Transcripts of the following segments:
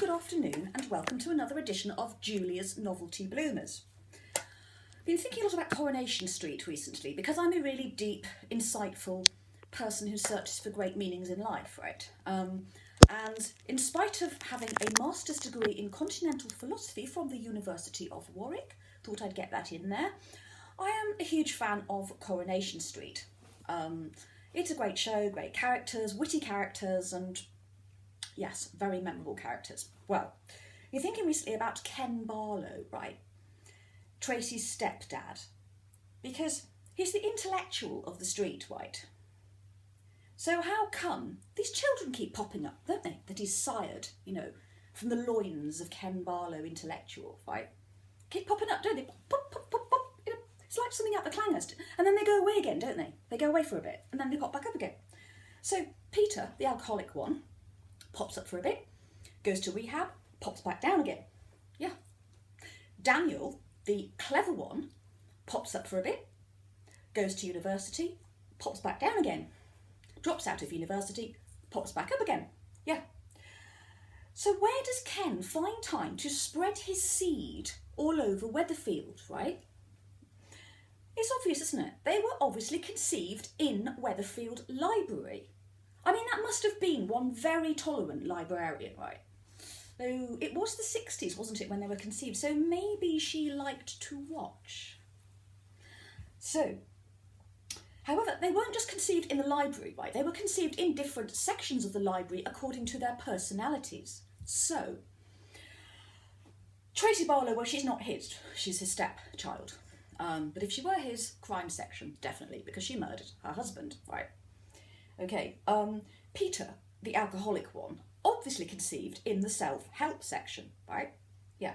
good afternoon and welcome to another edition of Julia's Novelty Bloomers. I've been thinking a lot about Coronation Street recently because I'm a really deep, insightful person who searches for great meanings in life, right? And in spite of having a master's degree in continental philosophy from the University of Warwick, thought I'd get that in there, I am a huge fan of Coronation Street. It's a great show, great characters, witty characters, and yes, very memorable characters. Well, you're thinking recently about Ken Barlow, right? Tracy's stepdad. Because he's the intellectual of the street, right? So how come these children keep popping up, don't they? That he's sired, from the loins of Ken Barlow intellectual, right? Keep popping up, don't they? Pop, pop, pop, pop. It's like something out the clangers. And then they go away again, don't they? They go away for a bit, and then they pop back up again. So Peter, the alcoholic one, pops up for a bit, goes to rehab, pops back down again. Yeah. Daniel, the clever one, pops up for a bit, goes to university, pops back down again, drops out of university, pops back up again. Yeah. So where does Ken find time to spread his seed all over Weatherfield, right? It's obvious, isn't it? They were obviously conceived in Weatherfield Library. I mean, that must have been one very tolerant librarian, right? Though it was the 60s, wasn't it, when they were conceived, so maybe she liked to watch. So, however, they weren't just conceived in the library, right? They were conceived in different sections of the library according to their personalities. So, Tracy Barlow, well, she's not his, she's his stepchild. But if she were his, crime section, definitely, because she murdered her husband, right? Okay, Peter, the alcoholic one, obviously conceived in the self-help section, right? Yeah.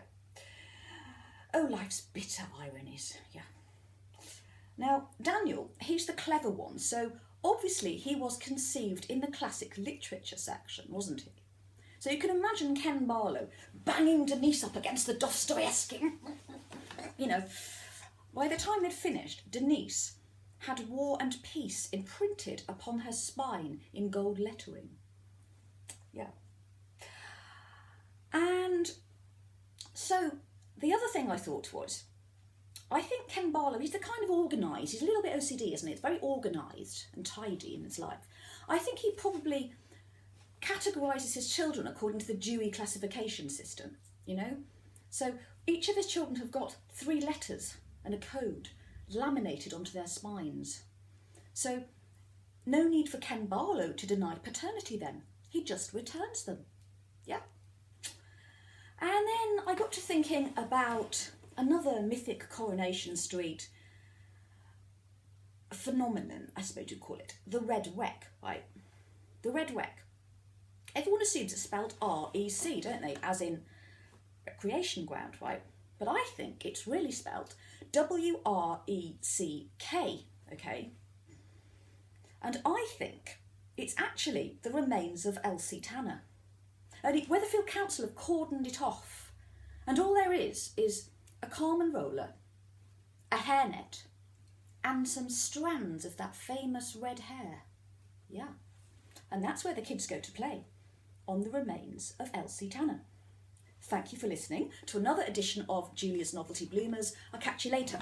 Oh, life's bitter ironies, yeah. Now, Daniel, he's the clever one, so obviously he was conceived in the classic literature section, wasn't he? So you can imagine Ken Barlow banging Denise up against the Dostoevsky. By the time they'd finished, Denise had War and Peace imprinted upon her spine in gold lettering. Yeah. And so the other thing I thought was, I think Ken Barlow, he's the kind of organised, he's a little bit OCD, isn't he? It's very organised and tidy in his life. I think he probably categorises his children according to the Dewey classification system, So each of his children have got 3 letters and a code laminated onto their spines. So no need for Ken Barlow to deny paternity then. He just returns them. Yeah. And then I got to thinking about another mythic Coronation Street phenomenon, I suppose you'd call it. The Red Wreck, right? The Red Wreck. Everyone assumes it's spelled R-E-C, don't they? As in recreation ground, right? But I think it's really spelled W-R-E-C-K, okay? And I think it's actually the remains of Elsie Tanner. Only Weatherfield Council have cordoned it off. And all there is a Carmen roller, a hairnet, and some strands of that famous red hair. Yeah. And that's where the kids go to play, on the remains of Elsie Tanner. Thank you for listening to another edition of Julia's Novelty Bloomers. I'll catch you later.